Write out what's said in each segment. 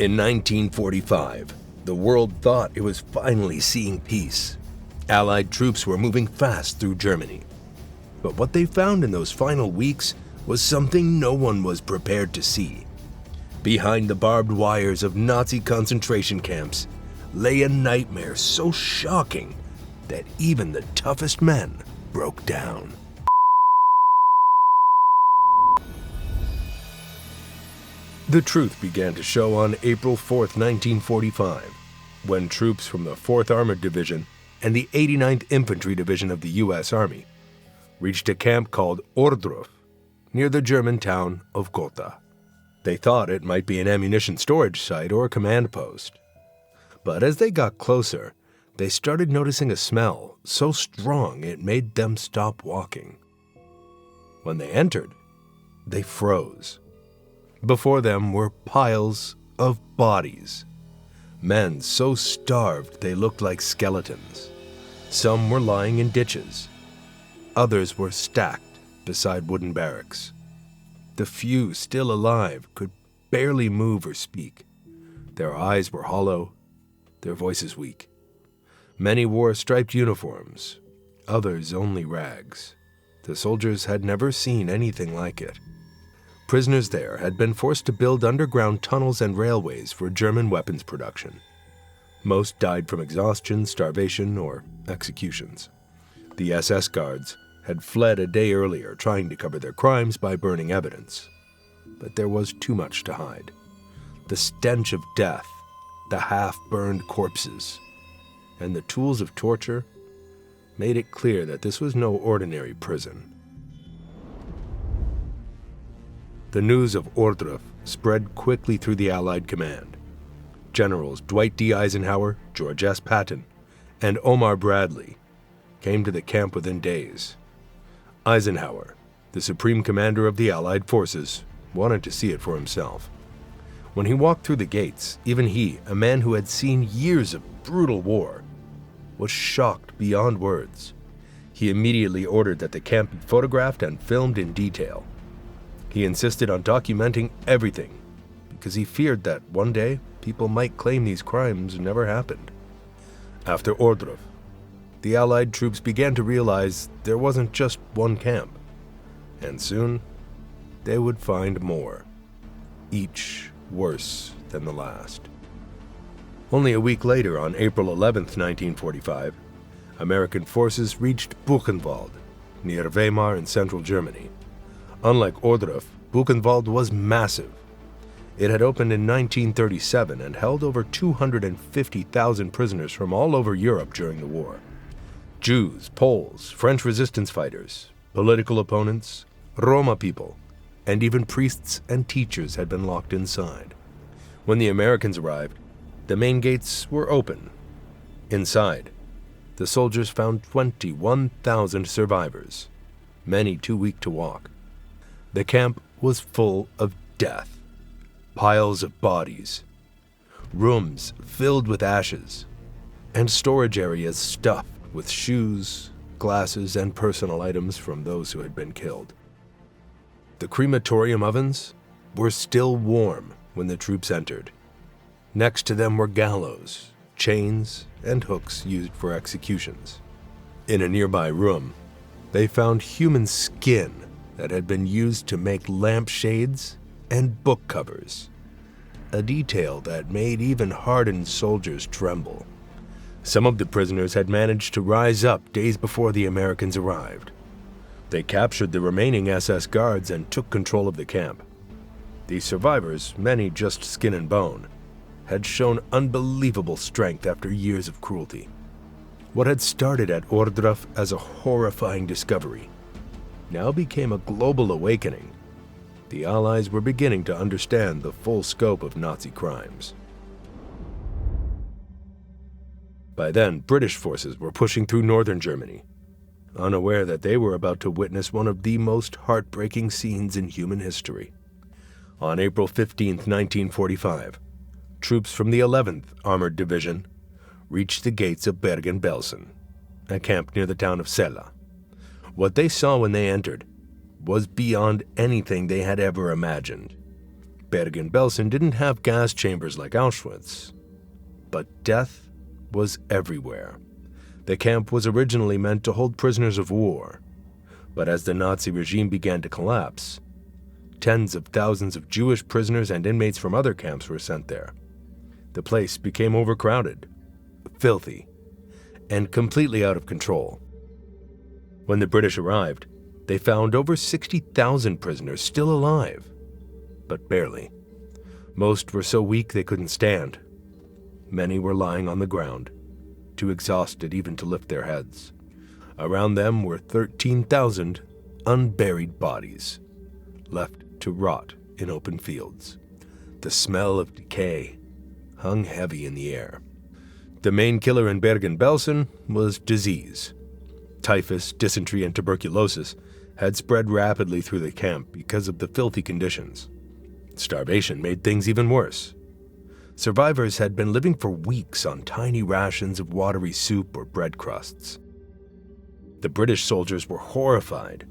In 1945, the world thought it was finally seeing peace. Allied troops were moving fast through Germany. But what they found in those final weeks was something no one was prepared to see. Behind the barbed wires of Nazi concentration camps lay a nightmare so shocking that even the toughest men broke down. The truth began to show on April 4, 1945, when troops from the 4th Armored Division and the 89th Infantry Division of the U.S. Army reached a camp called Ohrdruf near the German town of Gotha. They thought it might be an ammunition storage site or a command post. But as they got closer, they started noticing a smell so strong it made them stop walking. When they entered, they froze. Before them were piles of bodies. Men so starved they looked like skeletons. Some were lying in ditches. Others were stacked beside wooden barracks. The few still alive could barely move or speak. Their eyes were hollow, their voices weak. Many wore striped uniforms, others only rags. The soldiers had never seen anything like it. Prisoners there had been forced to build underground tunnels and railways for German weapons production. Most died from exhaustion, starvation, or executions. The SS guards had fled a day earlier, trying to cover their crimes by burning evidence. But there was too much to hide. The stench of death, the half-burned corpses, and the tools of torture made it clear that this was no ordinary prison. The news of Ohrdruf spread quickly through the Allied command. Generals Dwight D. Eisenhower, George S. Patton, and Omar Bradley came to the camp within days. Eisenhower, the supreme commander of the Allied forces, wanted to see it for himself. When he walked through the gates, even he, a man who had seen years of brutal war, was shocked beyond words. He immediately ordered that the camp be photographed and filmed in detail. He insisted on documenting everything because he feared that one day people might claim these crimes never happened. After Ohrdruf, the Allied troops began to realize there wasn't just one camp, and soon they would find more, each worse than the last. Only a week later, on April 11, 1945, American forces reached Buchenwald, near Weimar in central Germany. Unlike Ohrdruf, Buchenwald was massive. It had opened in 1937 and held over 250,000 prisoners from all over Europe during the war. Jews, Poles, French resistance fighters, political opponents, Roma people, and even priests and teachers had been locked inside. When the Americans arrived, the main gates were open. Inside, the soldiers found 21,000 survivors, many too weak to walk. The camp was full of death, piles of bodies, rooms filled with ashes, and storage areas stuffed with shoes, glasses, and personal items from those who had been killed. The crematorium ovens were still warm when the troops entered. Next to them were gallows, chains, and hooks used for executions. In a nearby room, they found human skin that had been used to make lampshades and book covers, a detail that made even hardened soldiers tremble. Some of the prisoners had managed to rise up days before the Americans arrived. They captured the remaining SS guards and took control of the camp. These survivors, many just skin and bone, had shown unbelievable strength after years of cruelty. What had started at Ohrdruf as a horrifying discovery now became a global awakening. The Allies were beginning to understand the full scope of Nazi crimes. By then, British forces were pushing through northern Germany, unaware that they were about to witness one of the most heartbreaking scenes in human history. On April 15, 1945, troops from the 11th Armored Division reached the gates of Bergen-Belsen, a camp near the town of Celle. What they saw when they entered was beyond anything they had ever imagined. Bergen-Belsen didn't have gas chambers like Auschwitz, but death was everywhere. The camp was originally meant to hold prisoners of war, but as the Nazi regime began to collapse, tens of thousands of Jewish prisoners and inmates from other camps were sent there. The place became overcrowded, filthy, and completely out of control. When the British arrived, they found over 60,000 prisoners still alive, but barely. Most were so weak they couldn't stand. Many were lying on the ground, too exhausted even to lift their heads. Around them were 13,000 unburied bodies, left to rot in open fields. The smell of decay hung heavy in the air. The main killer in Bergen-Belsen was disease. Typhus, dysentery, and tuberculosis had spread rapidly through the camp because of the filthy conditions. Starvation made things even worse. Survivors had been living for weeks on tiny rations of watery soup or bread crusts. The British soldiers were horrified.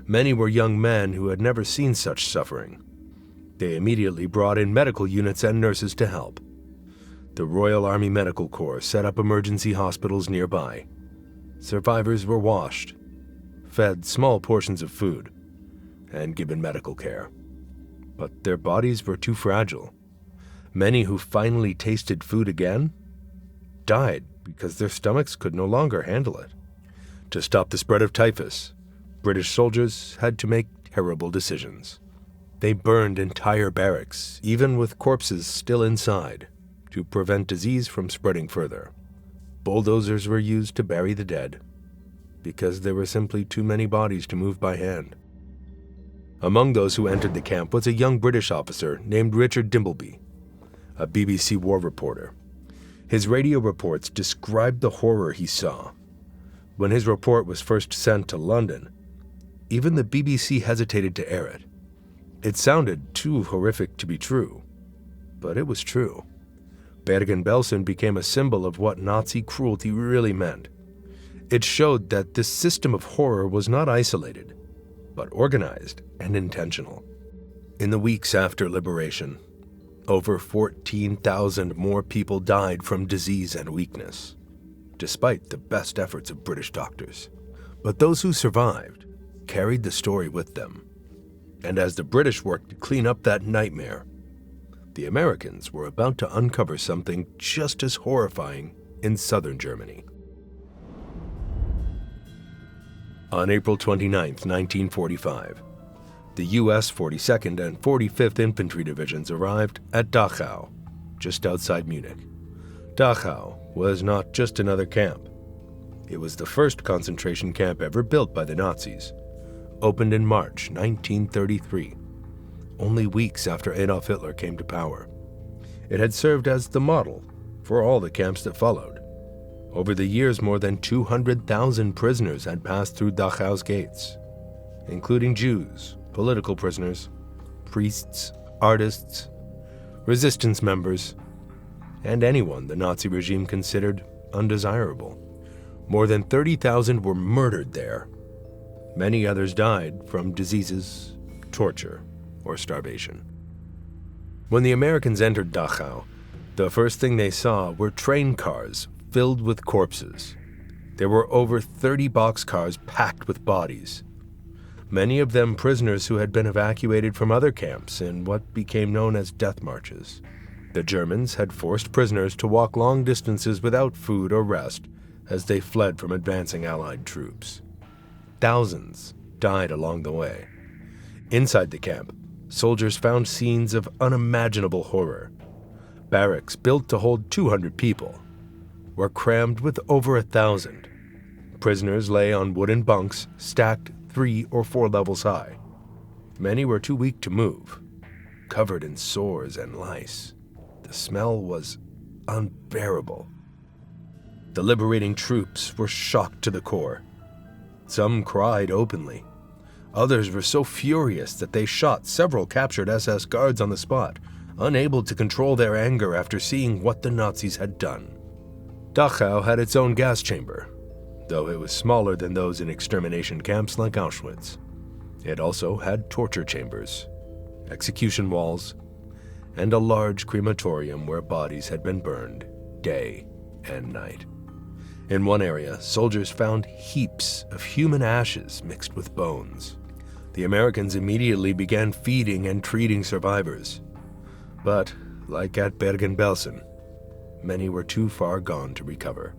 Many were young men who had never seen such suffering. They immediately brought in medical units and nurses to help. The Royal Army Medical Corps set up emergency hospitals nearby. Survivors were washed, fed small portions of food, and given medical care. But their bodies were too fragile. Many who finally tasted food again died because their stomachs could no longer handle it. To stop the spread of typhus, British soldiers had to make terrible decisions. They burned entire barracks, even with corpses still inside, to prevent disease from spreading further. Bulldozers were used to bury the dead, because there were simply too many bodies to move by hand. Among those who entered the camp was a young British officer named Richard Dimbleby, a BBC war reporter. His radio reports described the horror he saw. When his report was first sent to London, even the BBC hesitated to air it. It sounded too horrific to be true, but it was true. Bergen-Belsen became a symbol of what Nazi cruelty really meant. It showed that this system of horror was not isolated, but organized and intentional. In the weeks after liberation, over 14,000 more people died from disease and weakness, despite the best efforts of British doctors. But those who survived carried the story with them. And as the British worked to clean up that nightmare, the Americans were about to uncover something just as horrifying in southern Germany. On April 29, 1945, the U.S. 42nd and 45th Infantry Divisions arrived at Dachau, just outside Munich. Dachau was not just another camp. It was the first concentration camp ever built by the Nazis, opened in March 1933, only weeks after Adolf Hitler came to power. It had served as the model for all the camps that followed. Over the years, more than 200,000 prisoners had passed through Dachau's gates, including Jews, political prisoners, priests, artists, resistance members, and anyone the Nazi regime considered undesirable. More than 30,000 were murdered there. Many others died from diseases, torture, or starvation. When the Americans entered Dachau, the first thing they saw were train cars filled with corpses. There were over 30 boxcars packed with bodies, many of them prisoners who had been evacuated from other camps in what became known as death marches. The Germans had forced prisoners to walk long distances without food or rest as they fled from advancing Allied troops. Thousands died along the way. Inside the camp, soldiers found scenes of unimaginable horror. Barracks built to hold 200 people were crammed with over 1,000. Prisoners lay on wooden bunks stacked 3 or 4 levels high. Many were too weak to move, covered in sores and lice. The smell was unbearable. The liberating troops were shocked to the core. Some cried openly. Others were so furious that they shot several captured SS guards on the spot, unable to control their anger after seeing what the Nazis had done. Dachau had its own gas chamber, though it was smaller than those in extermination camps like Auschwitz. It also had torture chambers, execution walls, and a large crematorium where bodies had been burned day and night. In one area, soldiers found heaps of human ashes mixed with bones. The Americans immediately began feeding and treating survivors. But, like at Bergen-Belsen, many were too far gone to recover.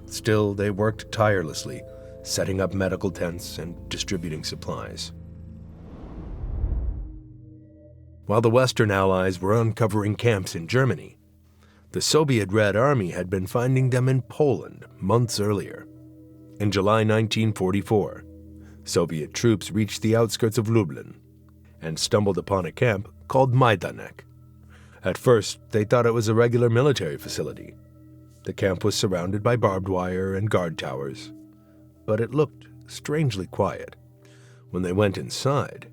Still, they worked tirelessly, setting up medical tents and distributing supplies. While the Western Allies were uncovering camps in Germany, the Soviet Red Army had been finding them in Poland months earlier. In July 1944, Soviet troops reached the outskirts of Lublin and stumbled upon a camp called Majdanek. At first, they thought it was a regular military facility. The camp was surrounded by barbed wire and guard towers, but it looked strangely quiet. When they went inside,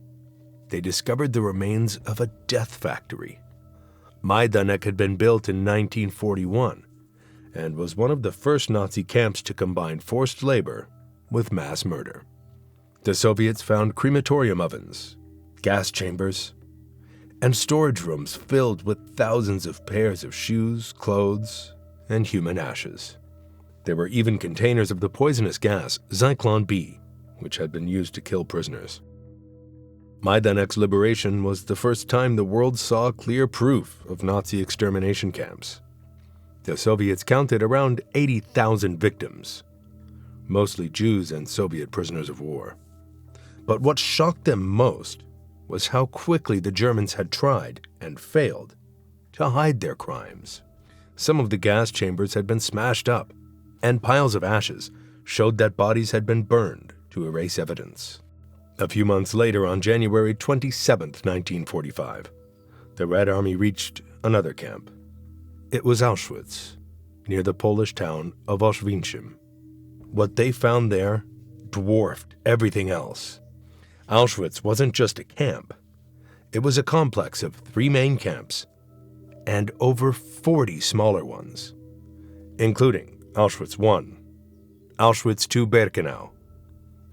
they discovered the remains of a death factory. Majdanek had been built in 1941 and was one of the first Nazi camps to combine forced labor with mass murder. The Soviets found crematorium ovens, gas chambers, and storage rooms filled with thousands of pairs of shoes, clothes, and human ashes. There were even containers of the poisonous gas Zyklon B, which had been used to kill prisoners. Majdanek's liberation was the first time the world saw clear proof of Nazi extermination camps. The Soviets counted around 80,000 victims, mostly Jews and Soviet prisoners of war. But what shocked them most was how quickly the Germans had tried and failed to hide their crimes. Some of the gas chambers had been smashed up, and piles of ashes showed that bodies had been burned to erase evidence. A few months later, on January 27, 1945, the Red Army reached another camp. It was Auschwitz, near the Polish town of Oświęcim. What they found there dwarfed everything else. Auschwitz wasn't just a camp. It was a complex of 3 main camps and over 40 smaller ones, including Auschwitz I, Auschwitz II-Birkenau,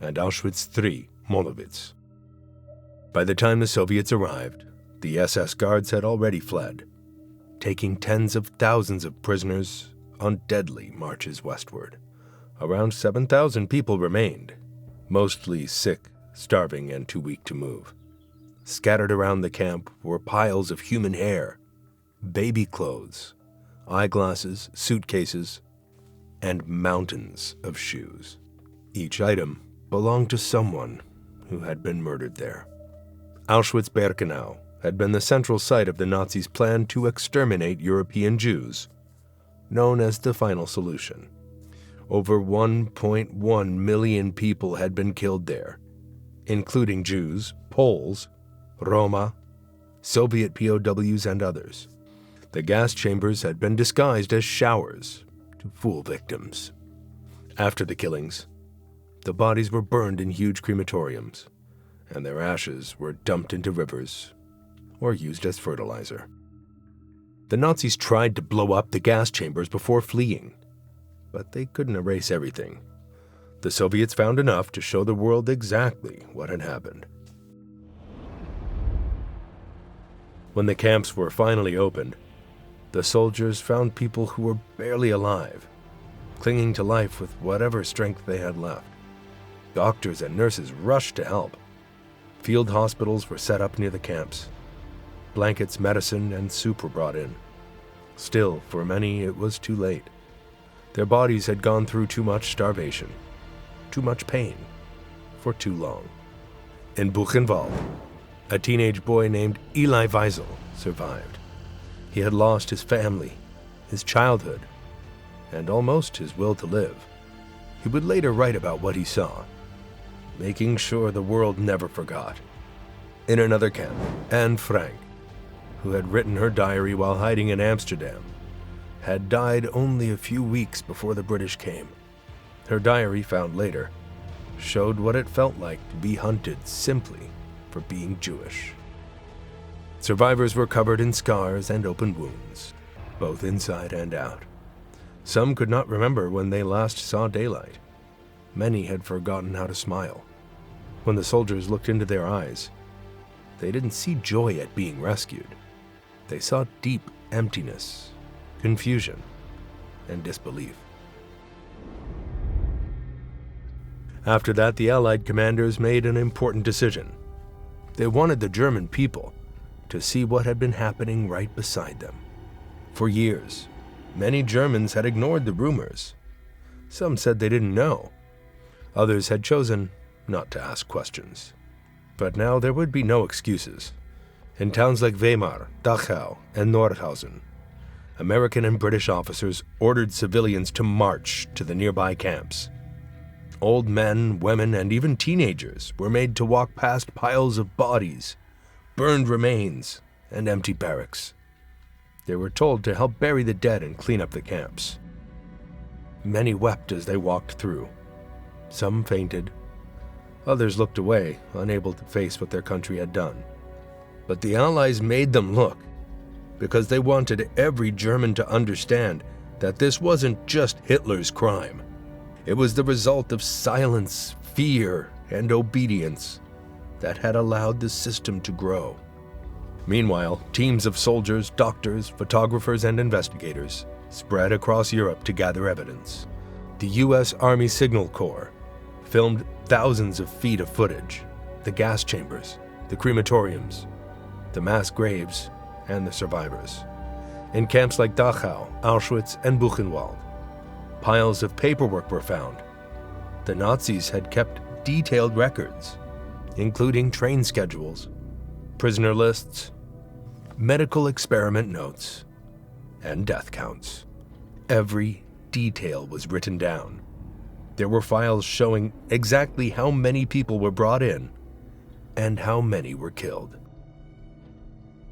and Auschwitz III Monowitz. By the time the Soviets arrived, the SS guards had already fled, taking tens of thousands of prisoners on deadly marches westward. Around 7,000 people remained, mostly sick, starving, and too weak to move. Scattered around the camp were piles of human hair, baby clothes, eyeglasses, suitcases, and mountains of shoes. Each item belonged to someone who had been murdered there. Auschwitz-Birkenau had been the central site of the Nazis' plan to exterminate European Jews, known as the Final Solution. Over 1.1 million people had been killed there, including Jews, Poles, Roma, Soviet POWs, and others. The gas chambers had been disguised as showers to fool victims. After the killings, the bodies were burned in huge crematoriums, and their ashes were dumped into rivers or used as fertilizer. The Nazis tried to blow up the gas chambers before fleeing, but they couldn't erase everything. The Soviets found enough to show the world exactly what had happened. When the camps were finally opened, the soldiers found people who were barely alive, clinging to life with whatever strength they had left. Doctors and nurses rushed to help. Field hospitals were set up near the camps. Blankets, medicine, and soup were brought in. Still, for many, it was too late. Their bodies had gone through too much starvation, too much pain, for too long. In Buchenwald, a teenage boy named Eli Wiesel survived. He had lost his family, his childhood, and almost his will to live. He would later write about what he saw, making sure the world never forgot. In another camp, Anne Frank, who had written her diary while hiding in Amsterdam, had died only a few weeks before the British came. Her diary, found later, showed what it felt like to be hunted simply for being Jewish. Survivors were covered in scars and open wounds, both inside and out. Some could not remember when they last saw daylight. Many had forgotten how to smile. When the soldiers looked into their eyes, they didn't see joy at being rescued. they saw deep emptiness, confusion, and disbelief. After that, the Allied commanders made an important decision. They wanted the German people to see what had been happening right beside them. For years, many Germans had ignored the rumors. Some said they didn't know. Others had chosen not to ask questions. But now there would be no excuses. In towns like Weimar, Dachau, and Nordhausen, American and British officers ordered civilians to march to the nearby camps. Old men, women, and even teenagers were made to walk past piles of bodies, burned remains, and empty barracks. They were told to help bury the dead and clean up the camps. Many wept as they walked through. Some fainted. Others looked away, unable to face what their country had done. But the Allies made them look, because they wanted every German to understand that this wasn't just Hitler's crime. It was the result of silence, fear, and obedience that had allowed the system to grow. Meanwhile, teams of soldiers, doctors, photographers, and investigators spread across Europe to gather evidence. The U.S. Army Signal Corps filmed thousands of feet of footage, the gas chambers, the crematoriums, the mass graves, and the survivors. In camps like Dachau, Auschwitz, and Buchenwald, piles of paperwork were found. The Nazis had kept detailed records, including train schedules, prisoner lists, medical experiment notes, and death counts. Every detail was written down. There were files showing exactly how many people were brought in and how many were killed.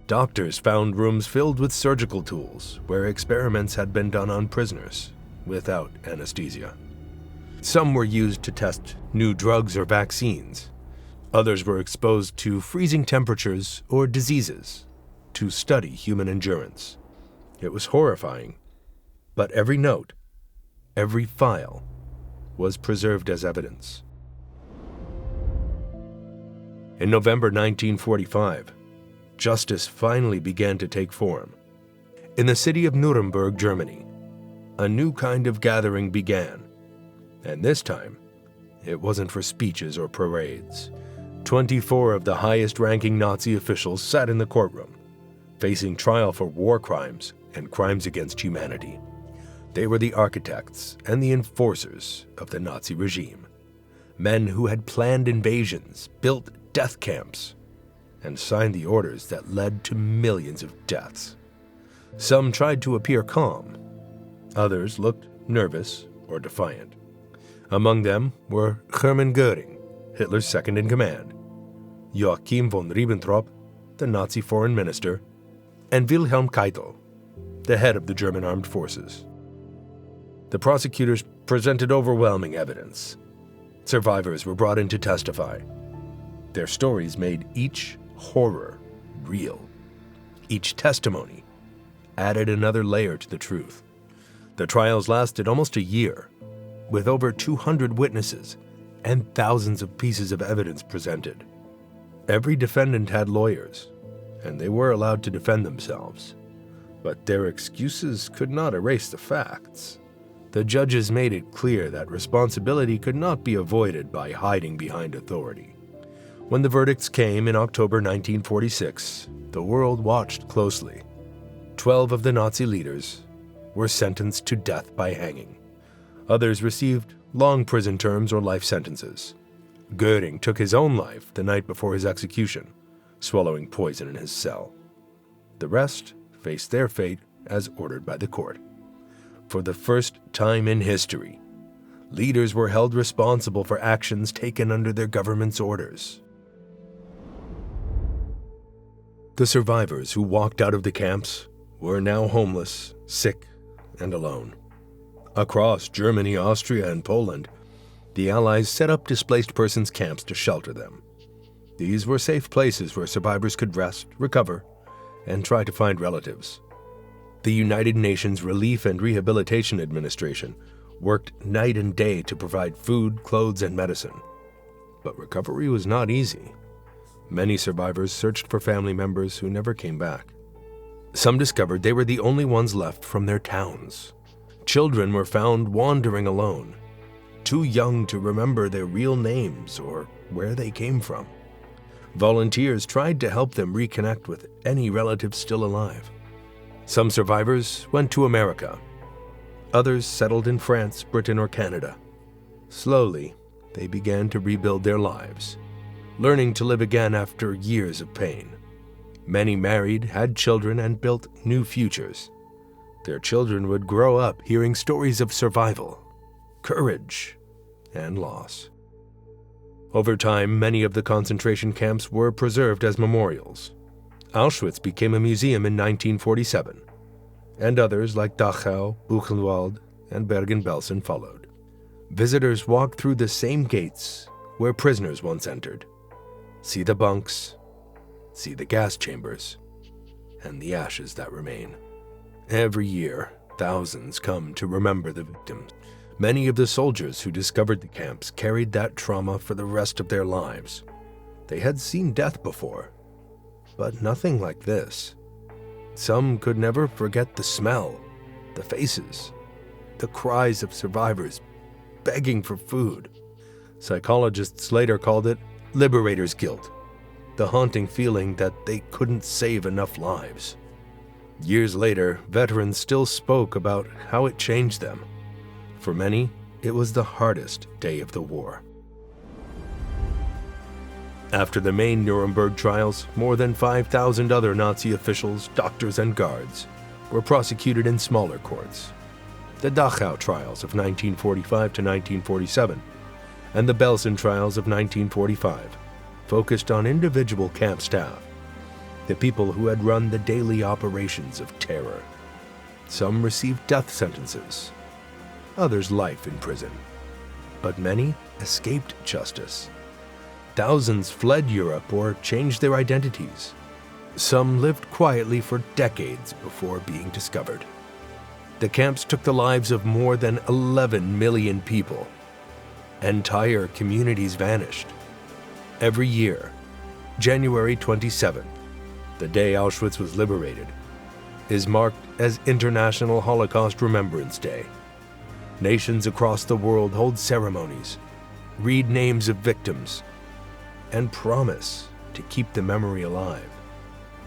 Doctors found rooms filled with surgical tools where experiments had been done on prisoners without anesthesia. Some were used to test new drugs or vaccines. Others were exposed to freezing temperatures or diseases to study human endurance. It was horrifying, but every note, every file, was preserved as evidence. In November 1945, justice finally began to take form. In the city of Nuremberg, Germany, a new kind of gathering began. And this time, it wasn't for speeches or parades. 24 of the highest-ranking Nazi officials sat in the courtroom, facing trial for war crimes and crimes against humanity. They were the architects and the enforcers of the Nazi regime, men who had planned invasions, built death camps, and signed the orders that led to millions of deaths. Some tried to appear calm. Others looked nervous or defiant. Among them were Hermann Göring, Hitler's second-in-command, Joachim von Ribbentrop, the Nazi foreign minister, and Wilhelm Keitel, the head of the German armed forces. The prosecutors presented overwhelming evidence. Survivors were brought in to testify. Their stories made each horror real. Each testimony added another layer to the truth. The trials lasted almost a year, with over 200 witnesses and thousands of pieces of evidence presented. Every defendant had lawyers, and they were allowed to defend themselves. But their excuses could not erase the facts. The judges made it clear that responsibility could not be avoided by hiding behind authority. When the verdicts came in October 1946, the world watched closely. 12 of the Nazi leaders were sentenced to death by hanging. Others received long prison terms or life sentences. Göring took his own life the night before his execution, swallowing poison in his cell. The rest faced their fate as ordered by the court. For the first time in history, leaders were held responsible for actions taken under their government's orders. The survivors who walked out of the camps were now homeless, sick, and alone. Across Germany, Austria, and Poland, the Allies set up displaced persons camps to shelter them. These were safe places where survivors could rest, recover, and try to find relatives. The United Nations Relief and Rehabilitation Administration worked night and day to provide food, clothes, and medicine. But recovery was not easy. Many survivors searched for family members who never came back. Some discovered they were the only ones left from their towns. Children were found wandering alone, too young to remember their real names or where they came from. Volunteers tried to help them reconnect with any relatives still alive. Some survivors went to America. Others settled in France, Britain, or Canada. Slowly, they began to rebuild their lives, learning to live again after years of pain. Many married, had children, and built new futures. Their children would grow up hearing stories of survival, courage, and loss. Over time, many of the concentration camps were preserved as memorials. Auschwitz became a museum in 1947, and others like Dachau, Buchenwald, and Bergen-Belsen followed. Visitors walk through the same gates where prisoners once entered, see the bunks, see the gas chambers, and the ashes that remain. Every year, thousands come to remember the victims. Many of the soldiers who discovered the camps carried that trauma for the rest of their lives. They had seen death before, but nothing like this. Some could never forget the smell, the faces, the cries of survivors begging for food. Psychologists later called it liberator's guilt, the haunting feeling that they couldn't save enough lives. Years later, veterans still spoke about how it changed them. For many, it was the hardest day of the war. After the main Nuremberg trials, more than 5,000 other Nazi officials, doctors, and guards were prosecuted in smaller courts. The Dachau trials of 1945 to 1947 and the Belsen trials of 1945 focused on individual camp staff, the people who had run the daily operations of terror. Some received death sentences, others life in prison, but many escaped justice. Thousands fled Europe or changed their identities. Some lived quietly for decades before being discovered. The camps took the lives of more than 11 million people. Entire communities vanished. Every year, January 27th, the day Auschwitz was liberated, is marked as International Holocaust Remembrance Day. Nations across the world hold ceremonies, read names of victims, and promise to keep the memory alive,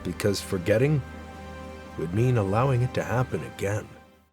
because forgetting would mean allowing it to happen again.